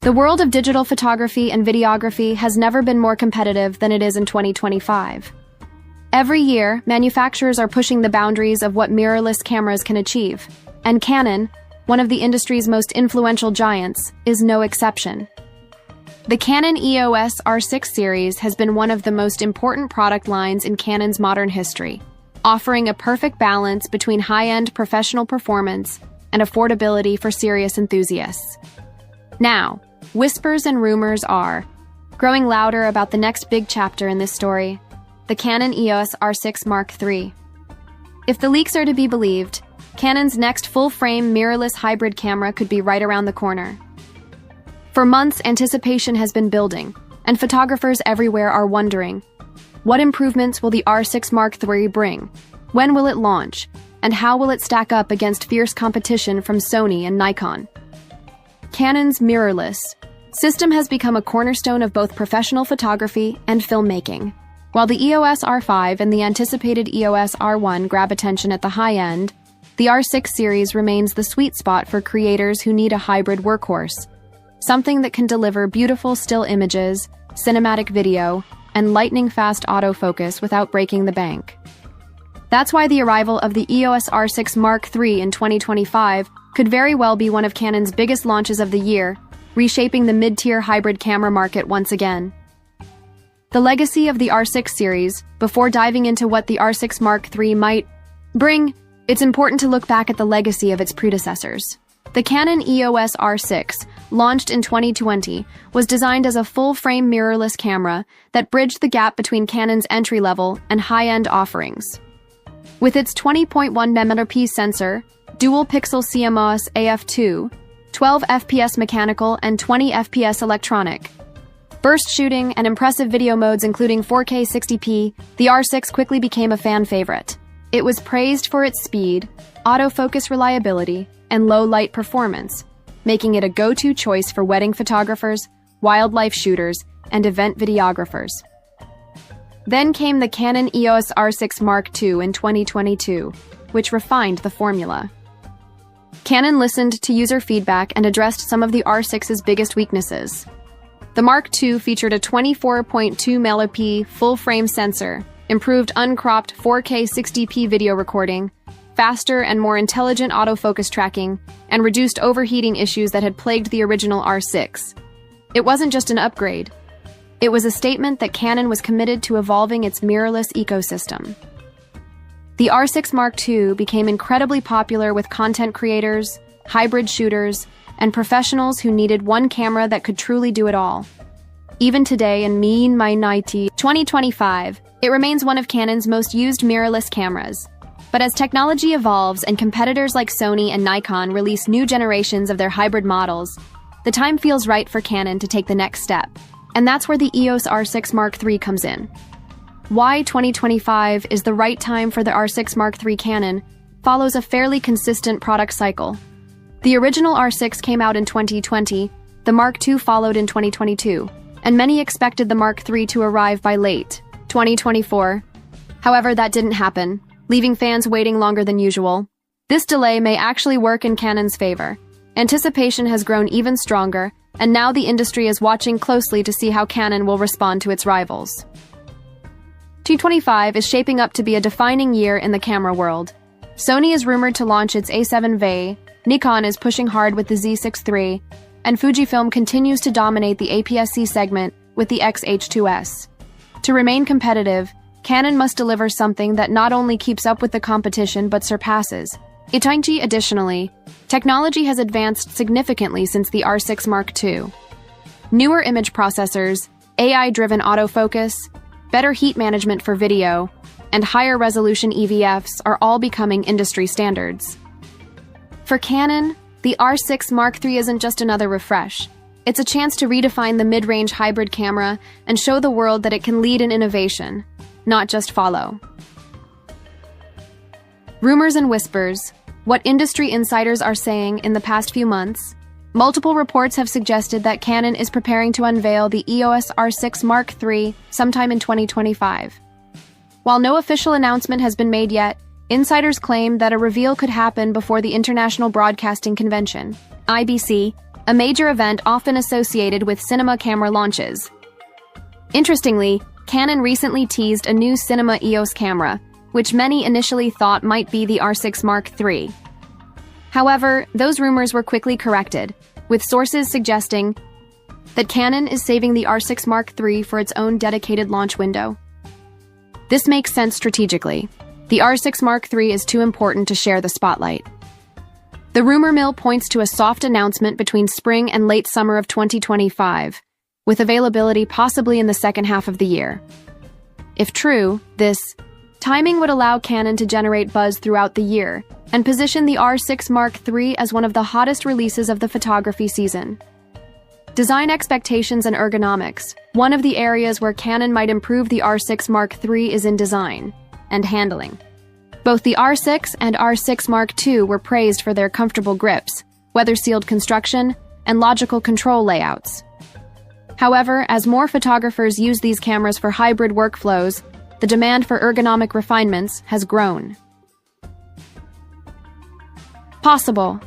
The world of digital photography and videography has never been more competitive than it is in 2025. Every year, manufacturers are pushing the boundaries of what mirrorless cameras can achieve, and Canon, one of the industry's most influential giants, is no exception. The Canon EOS R6 series has been one of the most important product lines in Canon's modern history, offering a perfect balance between high-end professional performance and affordability for serious enthusiasts. Now, whispers and rumors are growing louder about the next big chapter in this story, the Canon EOS R6 Mark III. If the leaks are to be believed, Canon's next full-frame mirrorless hybrid camera could be right around the corner. For months, anticipation has been building, and photographers everywhere are wondering, what improvements will the R6 Mark III bring? When will it launch? And how will it stack up against fierce competition from Sony and Nikon? Canon's mirrorless system has become a cornerstone of both professional photography and filmmaking. While the EOS R5 and the anticipated EOS R1 grab attention at the high end, the R6 series remains the sweet spot for creators who need a hybrid workhorse, something that can deliver beautiful still images, cinematic video, and lightning-fast autofocus without breaking the bank. That's why the arrival of the EOS R6 Mark III in 2025 could very well be one of Canon's biggest launches of the year, reshaping the mid-tier hybrid camera market once again. The legacy of the R6 series, before diving into what the R6 Mark III might bring, it's important to look back at the legacy of its predecessors. The Canon EOS R6, launched in 2020, was designed as a full-frame mirrorless camera that bridged the gap between Canon's entry-level and high-end offerings. With its 20.1mm sensor, dual-pixel CMOS AF2, 12 FPS mechanical and 20 FPS electronic, burst shooting, and impressive video modes including 4K 60p, the R6 quickly became a fan favorite. It was praised for its speed, autofocus reliability, and low-light performance, making it a go-to choice for wedding photographers, wildlife shooters, and event videographers. Then came the Canon EOS R6 Mark II in 2022, which refined the formula. Canon listened to user feedback and addressed some of the R6's biggest weaknesses. The Mark II featured a 24.2MP full-frame sensor, improved uncropped 4K 60p video recording, faster and more intelligent autofocus tracking, and reduced overheating issues that had plagued the original R6. It wasn't just an upgrade. It was a statement that Canon was committed to evolving its mirrorless ecosystem. The R6 Mark II became incredibly popular with content creators, hybrid shooters, and professionals who needed one camera that could truly do it all. Even today in 2025, it remains one of Canon's most used mirrorless cameras. But as technology evolves and competitors like Sony and Nikon release new generations of their hybrid models, the time feels right for Canon to take the next step. And that's where the EOS R6 Mark III comes in. Why 2025 is the right time for the R6 Mark III Canon follows a fairly consistent product cycle. The original R6 came out in 2020, the Mark II followed in 2022, and many expected the Mark III to arrive by late 2024. However, that didn't happen, leaving fans waiting longer than usual. This delay may actually work in Canon's favor. Anticipation has grown even stronger, and now the industry is watching closely to see how Canon will respond to its rivals. 2025 is shaping up to be a defining year in the camera world. Sony is rumored to launch its A7V, Nikon is pushing hard with the Z6 III, and Fujifilm continues to dominate the APS-C segment with the X-H2S. To remain competitive, Canon must deliver something that not only keeps up with the competition but surpasses it. Additionally, technology has advanced significantly since the R6 Mark II. Newer image processors, AI-driven autofocus, better heat management for video, and higher resolution EVFs are all becoming industry standards. For Canon, the R6 Mark III isn't just another refresh. It's a chance to redefine the mid-range hybrid camera and show the world that it can lead in innovation, not just follow. Rumors and whispers. What industry insiders are saying in the past few months. Multiple reports have suggested that Canon is preparing to unveil the EOS R6 Mark III sometime in 2025. While no official announcement has been made yet, insiders claim that a reveal could happen before the International Broadcasting Convention, IBC, a major event often associated with cinema camera launches. Interestingly, Canon recently teased a new Cinema EOS camera, which many initially thought might be the R6 Mark III. However, those rumors were quickly corrected, with sources suggesting that Canon is saving the R6 Mark III for its own dedicated launch window. This makes sense strategically. The R6 Mark III is too important to share the spotlight. The rumor mill points to a soft announcement between spring and late summer of 2025, with availability possibly in the second half of the year. If true, this timing would allow Canon to generate buzz throughout the year and position the R6 Mark III as one of the hottest releases of the photography season. Design expectations and ergonomics. One of the areas where Canon might improve the R6 Mark III is in design and handling. Both the R6 and R6 Mark II were praised for their comfortable grips, weather-sealed construction, and logical control layouts. However, as more photographers use these cameras for hybrid workflows, the demand for ergonomic refinements has grown. Possible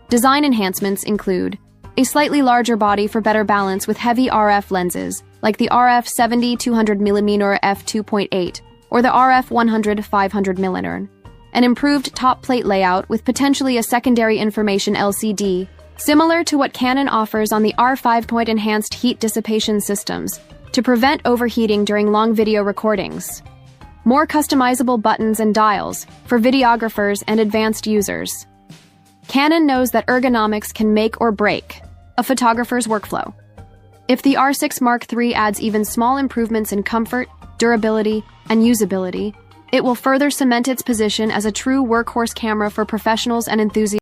design enhancements include a slightly larger body for better balance with heavy RF lenses, like the RF 70-200mm or f2.8, or the RF 100-500mm, an improved top plate layout with potentially a secondary information LCD, similar to what Canon offers on the R5 enhanced heat dissipation systems, to prevent overheating during long video recordings. More customizable buttons and dials for videographers and advanced users. Canon knows that ergonomics can make or break a photographer's workflow. If the R6 Mark III adds even small improvements in comfort, durability, and usability, it will further cement its position as a true workhorse camera for professionals and enthusiasts.